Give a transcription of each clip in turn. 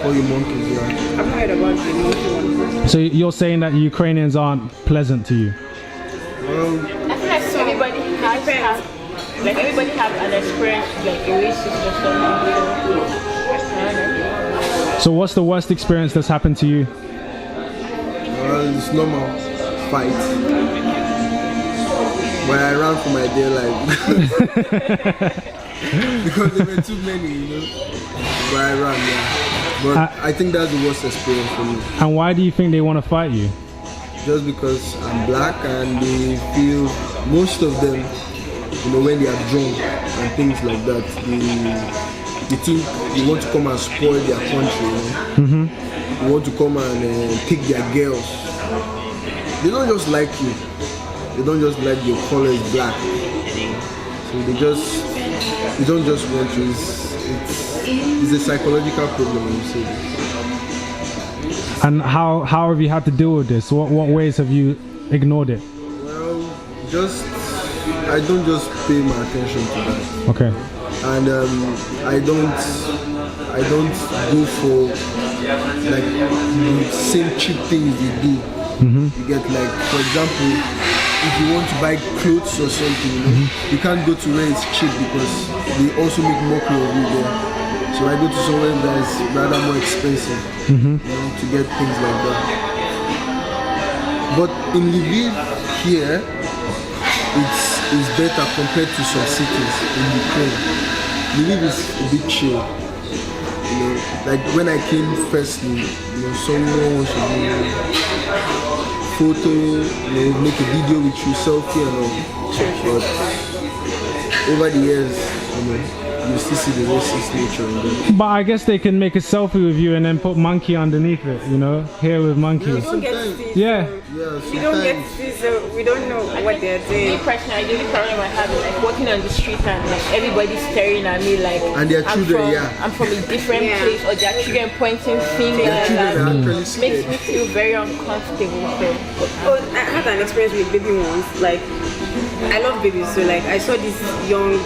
call you monkeys, yeah. I've not heard about the monkey one. So you're saying that Ukrainians aren't pleasant to you? Well, I feel like everybody have an experience like a racist or something. So what's the worst experience that's happened to you? it's normal. Fight. But I ran for my dear life. Because there were too many, you know. But I ran, yeah. But I think that's the worst experience for me. And why do you think they want to fight you? Just because I'm black and they feel, most of them, you know, when they are drunk and things like that, they think they want to come and spoil their country, you know? They want to come and take their girls. They don't just like you. They don't just like your color is black. So they don't just want you. It's a psychological problem when you say this. And how have you had to deal with this? What ways have you ignored it? Well, I don't just pay my attention to that. Okay. And I don't go for like the same cheap things they do. You get, like, for example, if you want to buy clothes or something, you know, you can't go to where it's cheap because they also make mockery of you there. So I go to somewhere that's rather more expensive, you know, to get things like that. But in Lviv here, it's better compared to some cities in Ukraine. Lviv is a bit chill. You know, like when I came firstly, you know, someone wants to do photo, you know, make a video with you, selfie and all. But over the years, you know, you still see the racist nature in them. But I guess they can make a selfie with you and then put monkey underneath it, you know, here with monkey. We don't get to see, Yeah. we don't get to see, so we don't know what they're doing. Me personally, the only problem I have is like walking on the street and like everybody's staring at me like And their children, I'm from a different place, or their children pointing fingers Their children at are me. actually scared. Makes me feel very uncomfortable. So. Oh, I had an experience with baby once. Like, I love babies, so like I saw this young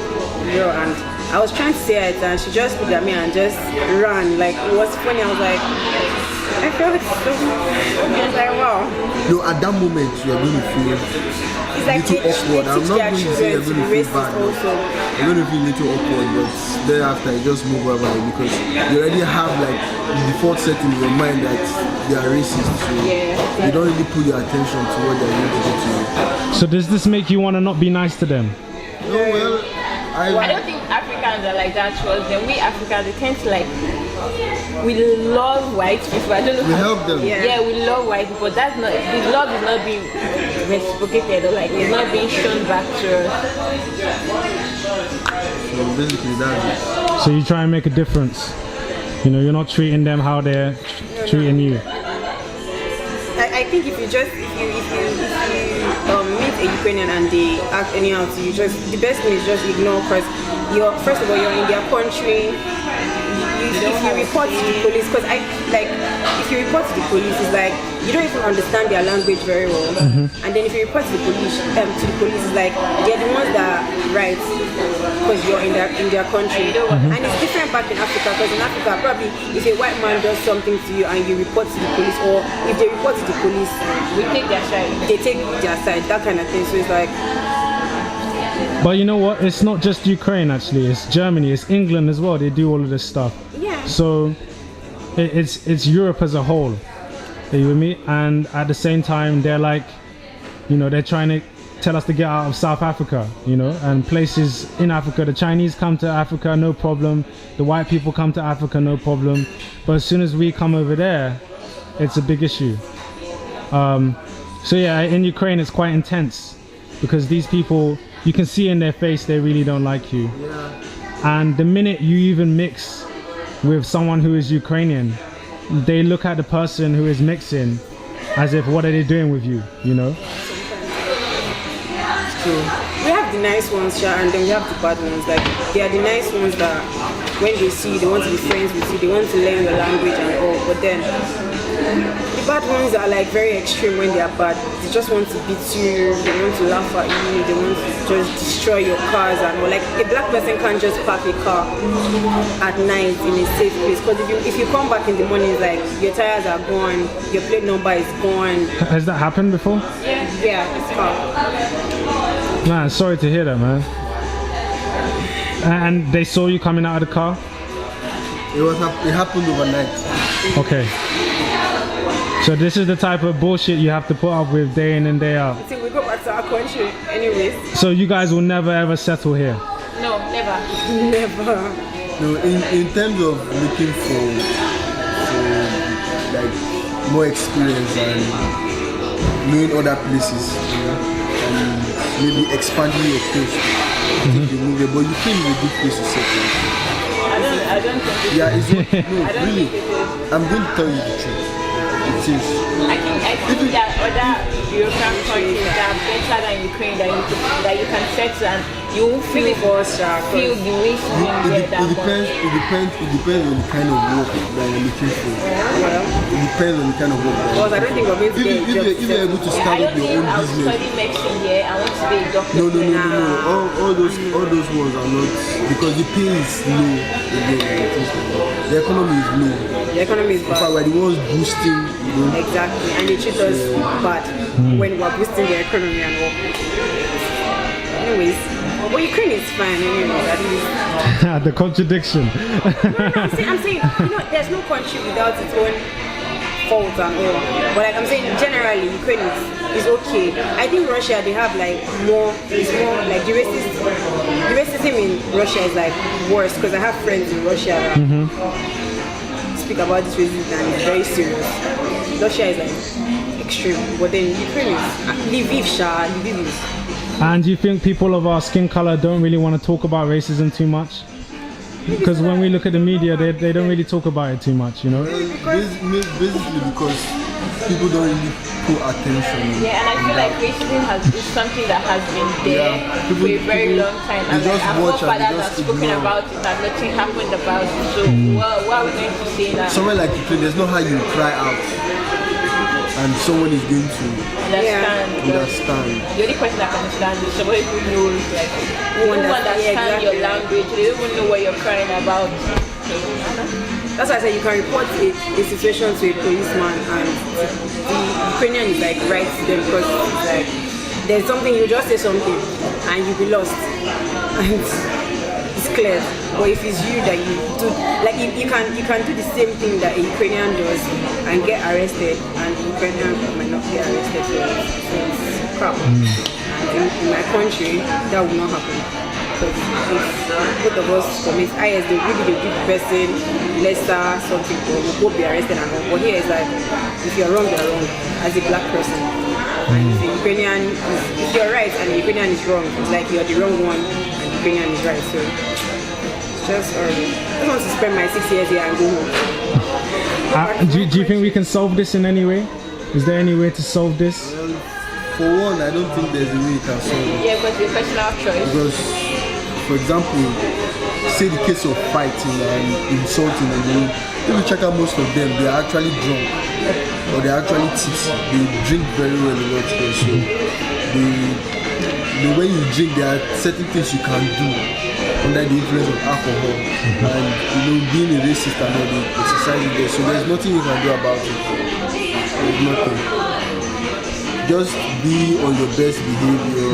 girl and I was trying to say it and she just looked at me and just ran. Like, it was funny. I was like, I felt so, I was like, wow. No, at that moment you're going to feel It's like little awkward. I'm not going to say you're going to feel bad. also. You're going to feel a little awkward, but thereafter you just move over it because you already have like the default setting in your mind that they are racist. So you don't really put your attention to what they're going to do to you. So does this make you want to not be nice to them? No, well, I don't think Africans are like that towards them. We Africans, they tend to like, we love white people. I don't know. we help them. Yeah, we love white people. That's not, the love is not being reciprocated or like, it's not being shown back to us. So basically that's it. So you try and make a difference. You know, you're not treating them how they're treating you. I think if you meet a Ukrainian and they act anyhow to you, the best thing is just ignore, because first of all, you're in their country. If you report to the police, because if you report to the police, it's like you don't even understand their language very well. And then if you report to the police, it's like they're the ones that are right because you're in their country. And it's different back in Africa, because in Africa, probably if a white man does something to you and you report to the police, or if they report to the police, We take their side. they take their side, that kind of thing. So it's like, But you know what? It's not just Ukraine actually. It's Germany. It's England as well. They do all of this stuff. yeah. So it's Europe as a whole. Are you with me? And at the same time, they're like, you know, they're trying to tell us to get out of South Africa, you know, and places in Africa. The Chinese come to Africa, no problem. The white people come to Africa, no problem. But as soon as we come over there, it's a big issue. So yeah, in Ukraine, it's quite intense because these people, you can see in their face, they really don't like you. And the minute you even mix with someone who is Ukrainian, they look at the person who is mixing as if, what are they doing with you, you know? So we have the nice ones, and then we have the bad ones. Like, they are the nice ones that when they see you, they want to be friends with you, they want to learn your language and all. But then The bad ones are like very extreme when they are bad. They just want to beat you, they want to laugh at you, they want to just destroy your cars and all. Like a black person can't just park a car at night in a safe place. Because if you come back in the morning, it's like your tires are gone, your plate number is gone. Has that happened before? Yeah, it's car. Man, sorry to hear that, man. And they saw you coming out of the car? It happened overnight. Okay. So this is the type of bullshit you have to put up with day in and day out. Until we go back to our country anyways. So you guys will never ever settle here? No, never. Never. No, in terms of looking for like more experience and knowing other places, you know, and maybe expanding your coast. If you move it, but you think it's a good place to settle. I don't think Yeah, it's not, no, I don't really. think it is. I'm going to tell you the truth. It is. I think that other European countries that are better than Ukraine that you can settle and you won't feel the wish It depends on the kind of work that you're looking for. It depends on the kind of work that Because I don't think we're going to get a job. if you're able to I start don't up your think own I'll business. study medicine here. I want to be a doctor. No. All those ones are not, because the pay is low. The economy is low. The economy is In fact, bad. we're the ones boosting, you know. Exactly. And they treat us bad when we're boosting the economy and all. Anyways, but Ukraine is fine anyways, at least. The contradiction. I'm saying, you know, there's no country without its own faults and all. But like I'm saying, generally, Ukraine is okay. I think Russia, they have like it's more like the racism in Russia is like worse, because I have friends in Russia that speak about this racism and it's very serious. Russia is like extreme, but then Ukraine is Lviv is. And do you think people of our skin color don't really want to talk about racism too much? Because when we look at the media, they don't really talk about it too much, you know? Basically because people don't really put attention. Yeah, and I feel like racism is something that has been there for a very long time. And just our watch and forefathers they have just spoken ignore. about it and nothing happened about it. So what are we going to say now? Somewhere like Ukraine, there's no how you cry out and someone is going to understand. The only person that can understand is somebody who knows, like, who understand your language. They don't even know what you're crying about. That's why I said you can report a situation to a policeman and the Ukrainian is like right to them, because it's like there's something, you just say something and you'll be lost and it's clear. But if it's you that you do, like you can do the same thing that a Ukrainian does and get arrested, and the Ukrainian might not get arrested, so it's crap. In my country, that will not happen. Because if both of us commit IS, they will give the person lesser something, or we'll both be arrested and all. But here it's like, if you're wrong, you're wrong as a black person. And if the Ukrainian if you're right and the Ukrainian is wrong, it's like you're the wrong one and the Ukrainian is right. So it's just horrible. I just want to spend my 6 years here and go home. Do you think we can solve this in any way? Is there any way to solve this? Well, for one, I don't think there's a way you can solve it. Yeah, but it's a personal choice. Because, for example, say the case of fighting and insulting, and then if you check out most of them, they are actually drunk or they are actually tipsy. They drink very well a lot there. So the way you drink, there are certain things you can do under the influence of alcohol, and you know, being a racist and all the exercising there. So there's nothing you can do about it. There's nothing. Just be on your best behavior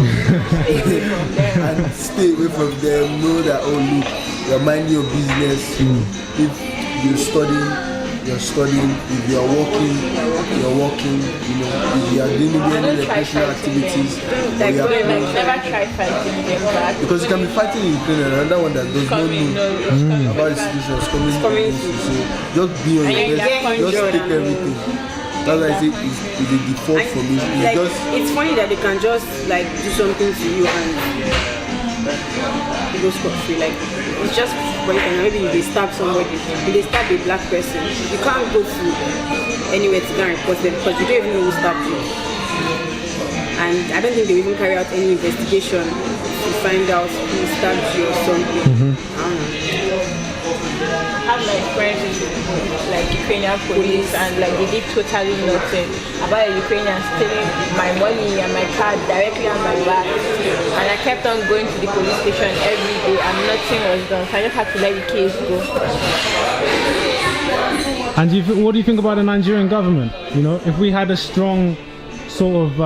and stay away from them. Know that, oh look, you're minding your business. If you're studying, you're studying. If you're working, you're working. You know, if you are doing any recreational activities, Never try fighting them back. because you can be fighting in Ukraine and another one that does not know about the situation is coming. So just be on your best. Just take everything. That's why I say it's a default for me. It's Like, just it's funny that they can just like do something to you and you go scot-free. Like, it's just, for instance, maybe if they stab somebody, if they stab a black person, you can't go to anywhere to go and report them because you don't even know who stabbed you. And I don't think they even carry out any investigation to find out who stabbed you or something. I don't know. have my friends in like Ukrainian police, and like they did totally nothing about a Ukrainian stealing my money and my card directly on my back. And I kept on going to the police station every day and nothing was done. So I just had to let the case go. And what do you think about the Nigerian government? You know, if we had a strong sort of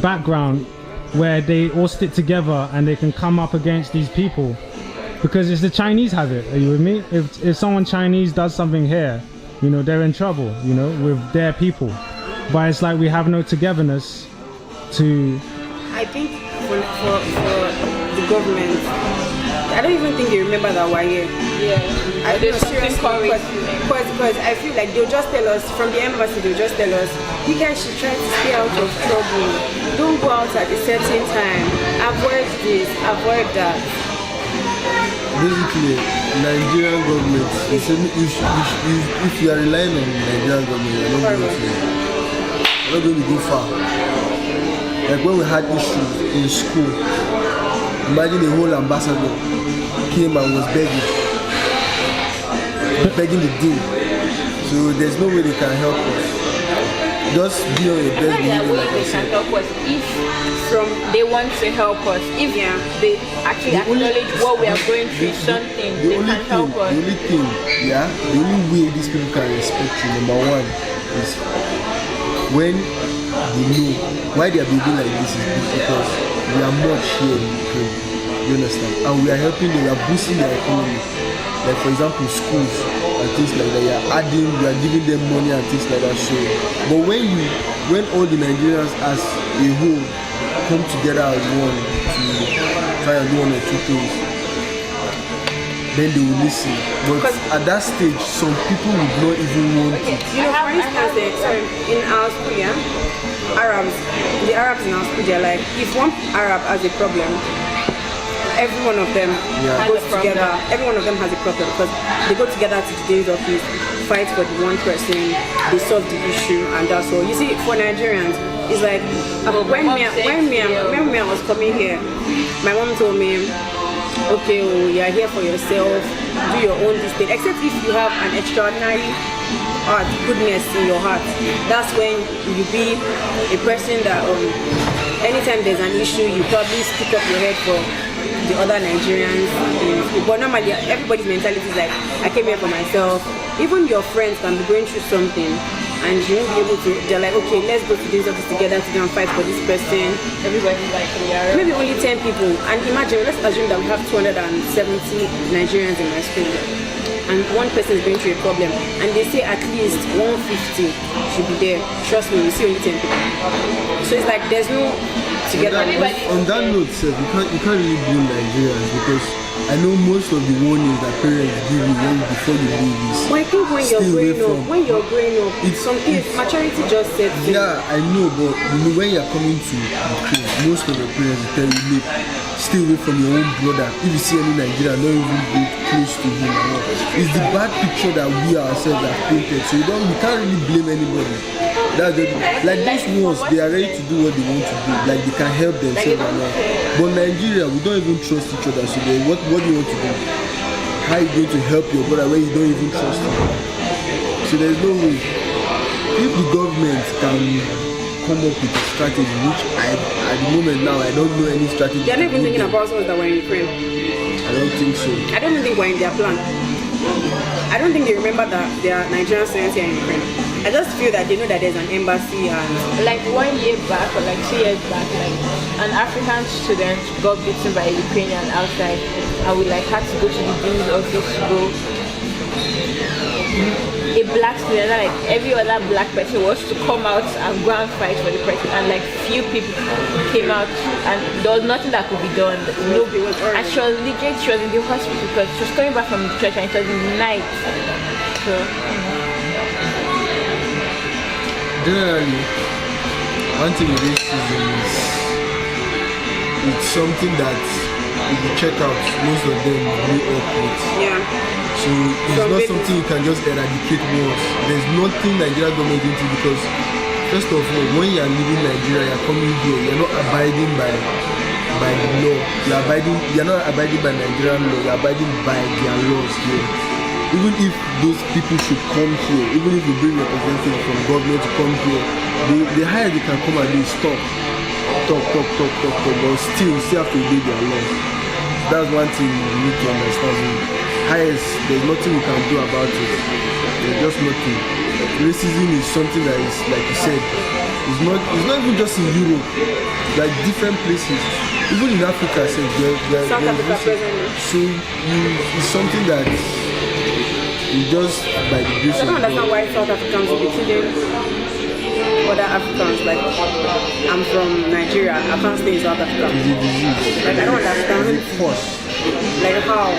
background where they all stick together and they can come up against these people, because it's the Chinese have it. Are you with me? If someone Chinese does something here, you know, they're in trouble, you know, with their people. But it's like we have no togetherness to... I think for the government, I don't even think they remember that we're here. Yeah. I feel seriously because I feel like they'll just tell us from the embassy. They'll just tell us, you guys should try to stay out of trouble. Don't go out at a certain time. Avoid this. Avoid that. Basically, Nigerian government. If you are relying on Nigerian government, you're not going to go far. Like when we had issues in school, imagine a whole ambassador came and was begging the dean. So there's no way they can help us. Just be on your best behavior, like I said. They can help us if they want to help us. If they actually acknowledge what we are going through, something they can help us. The only thing, the only way these people can respect you, number one, is when they know why they are behaving like this is because we are much here in Ukraine. You understand? And we are helping them, we are boosting their economy. Like for example, schools and things like that. We are giving them money and things like that. So, but when all the Nigerians as a whole come together as one to try and do one or two things, then they will listen. But at that stage, some people would not even want to. You know, for instance, in our school, the Arabs in our school, they're like, if one Arab has a problem, every one of them goes together. Every one of them has a problem because they go together to the day's office, fight for the one person, they solve the issue, and that's all. You see, for Nigerians, it's like when I was coming here, my mom told me, okay, you're here for yourself, do your own this thing. Except if you have an extraordinary goodness in your heart, that's when you be a person that anytime there's an issue, you probably stick up your head for the other Nigerians. But normally everybody's mentality is like, I came here for myself. Even your friends can be going through something and you won't be able to, they're like, okay, let's go to this office together to go and fight for this person. Everybody's like, maybe only 10 people. And imagine, let's assume that we have 270 Nigerians in my school, and one person is going through a problem, and they say at least 150 should be there. Trust me, you see only 10 people. So it's like there's no together. On that note, sir, you can't really blame Nigerians because I know most of the warnings that parents give you before you leave is. But I think when you're growing up, it's something maturity just sets in. Yeah, I know, but you know, when you're coming to Ukraine, most of the parents will tell you, look, stay away from your own brother. If you see any Nigerian, don't even be close to him. It's the bad picture that we ourselves have painted, so we can't really blame anybody. That's like those ones, they are ready to do what they want to do, like they can help themselves and all. But Nigeria, we don't even trust each other, so what do you want to do? How are you going to help your brother when you don't even trust him? So there's no way. If the government can come up with a strategy, which at the moment now I don't know any strategy. They're not even thinking about us that were in Ukraine. I don't think so. I don't even think we're in their plan. I don't think they remember that there are Nigerian students here in Ukraine. I just feel that they know that there's an embassy and... Like 1 year back or like 2 years back, like an African student got beaten by a Ukrainian outside, and we like had to go to the dean's office to go. A black student, like every other black person, was to come out and go and fight for the person, and like few people came out, and there was nothing that could be done. Nobody was. And she was legit. She was in the hospital because she was coming back from the church, and it was in the night. So. Generally, one thing with this season is it's something that if you check out, most of them grew up with. Yeah. So it's not something you can just eradicate once. There's nothing Nigeria government into because first of all, when you are leaving Nigeria, you are coming here, you are not abiding by the law. You are not abiding by Nigerian law, you are abiding by their laws here. even if those people should come here, even if we bring representatives from government to come here, the higher they can come and they talk, but still have to obey their law. That's one thing we need to understand. Highest, there's nothing we can do about it. There's just nothing. Racism is something that is, like you said, it's not even just in Europe, like different places. Even in Africa, South Africa presently. So it's something that you just by the grace I don't of understand God. why South Africans will be killing other Africans. Like, I'm from Nigeria, I can't stay in South Africa. It's a disease. Like, I don't understand. It's a force. Like, how?